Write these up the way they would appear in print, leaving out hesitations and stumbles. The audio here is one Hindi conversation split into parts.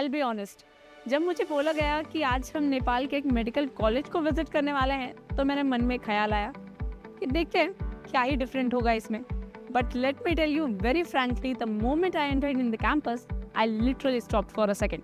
I'll be honest, जब मुझे बोला गया कि आज हम नेपाल के एक मेडिकल कॉलेज को विजिट करने वाले हैं, तो मेरे मन में ख्याल आया कि देखते हैं क्या ही डिफरेंट होगा इसमें। But let me tell you very frankly, the moment I entered in the campus, I literally stopped for a second,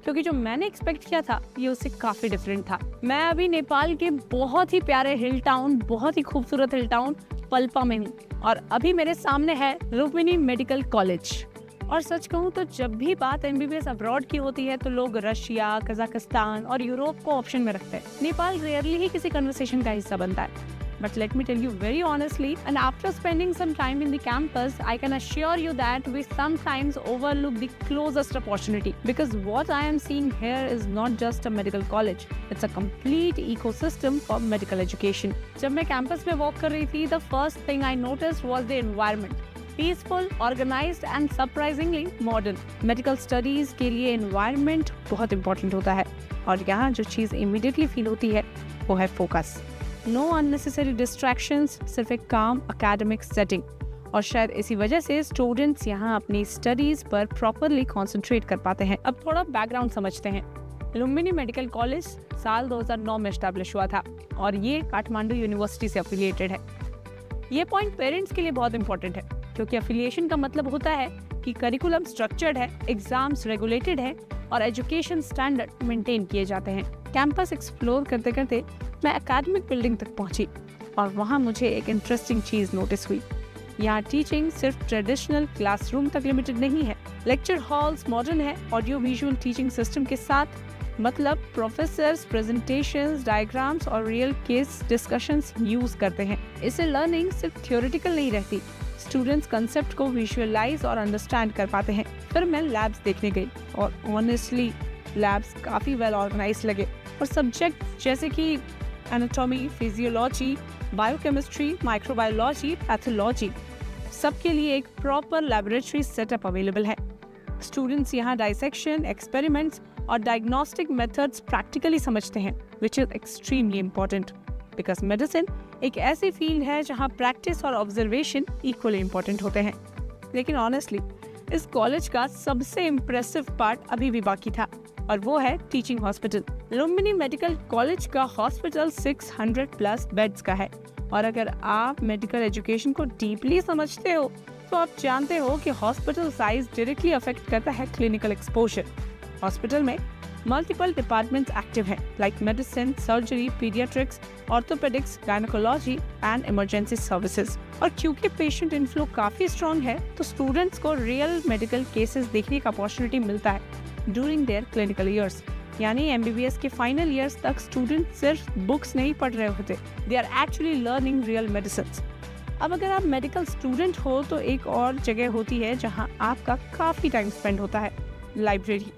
क्योंकि जो मैंने एक्सपेक्ट किया था ये उससे काफ़ी डिफरेंट था। मैं अभी नेपाल के बहुत ही प्यारे हिल टाउन, बहुत ही खूबसूरत हिल टाउन पल्पा में हूँ, और अभी मेरे सामने है लुम्बिनी मेडिकल कॉलेज। और सच कहूँ तो जब भी बात एमबीबीएस अब्रॉड की होती है तो लोग रशिया, कजाकिस्तान और यूरोप को ऑप्शन में रखते हैं। नेपाल रेयरली ही किसी कन्वर्सेशन का हिस्सा बनता है। But let me tell you very honestly, and after spending some time in the campus, I can assure you that we sometimes overlook the closest opportunity. Because what I am seeing here is not just a medical college, it's a complete ecosystem for medical education. जब मैं campus में walk कर रही थी, the first thing I noticed was the environment. Peaceful, organized and surprisingly modern. Medical studies के लिए environment बहुत important होता है, और यहाँ जो चीज़ immediately feel होती है वो है focus. No unnecessary distractions, सिर्फ एक काम academic setting। और शायद इसी वजह से स्टूडेंट्स यहाँ अपनी स्टडीज पर प्रॉपरली कॉन्सेंट्रेट कर पाते हैं। अब थोड़ा बैकग्राउंड समझते हैं। लुम्बिनी मेडिकल कॉलेज साल 2009 में एस्टैब्लिश हुआ था, और ये काठमांडू यूनिवर्सिटी से एफिलिएटेड है। ये पॉइंट पेरेंट्स के लिए बहुत इंपॉर्टेंट है, क्योंकि एफिलिएशन का मतलब होता है कि करिकुलम स्ट्रक्चर्ड है, एग्जाम्स रेगुलेटेड है और एजुकेशन स्टैंडर्ड मेंटेन किए जाते हैं। कैंपस एक्सप्लोर करते करते मैं एकेडमिक बिल्डिंग तक पहुंची, और वहां मुझे एक इंटरेस्टिंग चीज नोटिस हुई। यहाँ टीचिंग सिर्फ ट्रेडिशनल क्लासरूम तक लिमिटेड नहीं है। लेक्चर हॉल्स मॉडर्न है, ऑडियो विजुअल टीचिंग सिस्टम के साथ, मतलब प्रोफेसर्स प्रेजेंटेशंस, डायग्राम्स और रियल केस डिस्कशंस यूज करते हैं। इससे लर्निंग सिर्फ थ्योरेटिकल नहीं रहती, स्टूडेंट्स कंसेप्ट को विजुअलाइज और अंडरस्टैंड कर पाते हैं। फिर मैं लैब्स देखने गई, और ऑनेस्टली लैब्स काफ़ी वेल ऑर्गेनाइज लगे, और सब्जेक्ट जैसे कि anatomy, physiology, biochemistry, microbiology, pathology, सबके लिए एक प्रॉपर लैबोरेटरी सेटअप अवेलेबल है। स्टूडेंट्स यहाँ डाइसेक्शन, एक्सपेरिमेंट्स और डायग्नोस्टिक मेथड्स प्रैक्टिकली समझते हैं, which is extremely important, because medicine एक ऐसी फील्ड है जहाँ प्रैक्टिस और ऑब्जर्वेशन इक्वली इम्पोर्टेंट होते हैं। लेकिन ऑनेस्टली इस कॉलेज का सबसे इम्प्रेसिव पार्ट अभी भी बाकी था, और वो है teaching hospital. Lumbini medical college का हॉस्पिटल 600 प्लस बेड्स का है, और अगर आप मेडिकल एजुकेशन को डीपली समझते हो तो आप जानते हो कि हॉस्पिटल साइज डायरेक्टली अफेक्ट करता है क्लिनिकल एक्सपोजर। हॉस्पिटल में मल्टीपल डिपार्टमेंट्स एक्टिव हैं, like medicine, surgery, paediatrics, orthopaedics, gynaecology and emergency services. और क्योंकि पेशेंट इनफ्लो काफी स्ट्रॉन्ग है, तो स्टूडेंट्स को रियल मेडिकल केसेस देखने का अपॉर्चुनिटी मिलता है ड्यूरिंग देयर क्लिनिकल ईयर्स। यानी एमबीबीएस के फाइनल ईयर्स तक स्टूडेंट सिर्फ बुक्स नहीं पढ़ रहे होते, they are actually learning real medicine. अब अगर आप मेडिकल स्टूडेंट हो तो एक और जगह होती है जहां आपका काफ़ी टाइम स्पेंड होता है, लाइब्रेरी।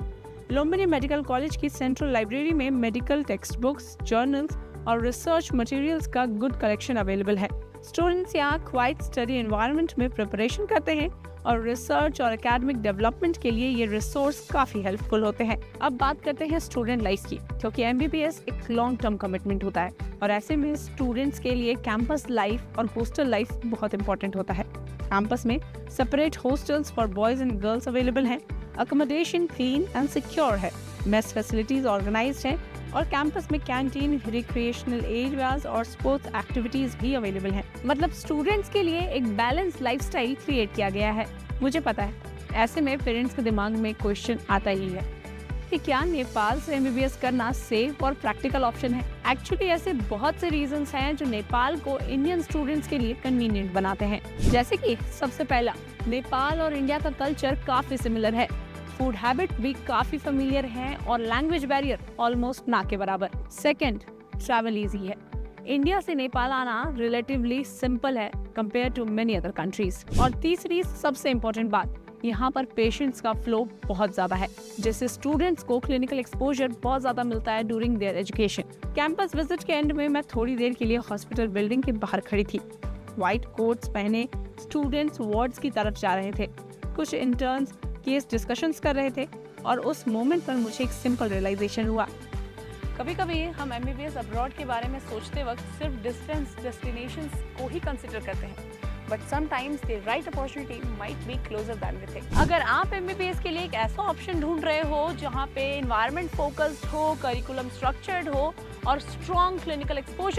लुम्बिनी मेडिकल कॉलेज की सेंट्रल लाइब्रेरी में मेडिकल टेक्स्ट बुक्स, जर्नल्स और रिसर्च मटेरियल्स का गुड कलेक्शन अवेलेबल है। स्टूडेंट्स यहाँ क्वाइट स्टडी एनवायरनमेंट में प्रिपरेशन करते हैं, और रिसर्च और एकेडमिक डेवलपमेंट के लिए ये रिसोर्स काफी हेल्पफुल होते हैं। अब बात करते हैं स्टूडेंट लाइफ की, क्योंकि एमबीबीएस एक लॉन्ग टर्म कमिटमेंट होता है, और ऐसे में स्टूडेंट्स के लिए कैंपस लाइफ और हॉस्टल लाइफ बहुत इंपॉर्टेंट होता है। कैंपस में separate hostels for boys and girls available हैं, अकोमोडेशन क्लीन एंड सिक्योर है, मेस फैसिलिटीज ऑर्गेनाइज्ड हैं, और कैंपस में कैंटीन, रिक्रिएशनल एरियाज और स्पोर्ट्स एक्टिविटीज भी अवेलेबल हैं। मतलब स्टूडेंट्स के लिए एक बैलेंस लाइफस्टाइल क्रिएट किया गया है। मुझे पता है ऐसे में पेरेंट्स के दिमाग में क्वेश्चन आता ही है कि क्या नेपाल से एमबीबीएस करना सेफ और प्रैक्टिकल ऑप्शन है। एक्चुअली ऐसे बहुत से रीजंस हैं जो नेपाल को इंडियन स्टूडेंट्स के लिए कन्वीनियंट बनाते हैं। जैसे कि सबसे पहला, नेपाल और इंडिया का कल्चर काफी सिमिलर है, फूड हैबिट भी काफी फेमिलियर हैं, और लैंग्वेज बैरियर ऑलमोस्ट ना के बराबर। सेकंड, ट्रैवल इजी है। इंडिया से नेपाल आना रिलेटिवली सिंपल है compare to many other countries. और तीसरी सबसे इम्पोर्टेंट बात, यहाँ पर पेशेंट्स का फ्लो बहुत ज्यादा है, जिससे स्टूडेंट्स को क्लिनिकल एक्सपोजर बहुत ज्यादा मिलता है during there education. Campus visit के एंड में मैं थोड़ी देर के लिए हॉस्पिटल बिल्डिंग के बाहर खड़ी थी। व्हाइट कोट्स पहने स्टूडेंट्स वार्ड्स की तरफ जा रहे थे, कुछ इंटर्न्स केस डिस्कशंस कर रहे थे, और उस मोमेंट पर मुझे एक सिंपल रियलाइजेशन हुआ। कभी कभी हम एमबीबीएस अब्रॉड के बारे में सोचते वक्त सिर्फ डिस्टेंस डेस्टिनेशंस को ही कंसिडर करते हैं, but sometimes the right opportunity might be closer than we think. अगर आप MBBS के लिए एक ऐसा ऑप्शन ढूंढ रहे हो जहाँ पे environment focused हो, curriculum structured हो और strong clinical exposure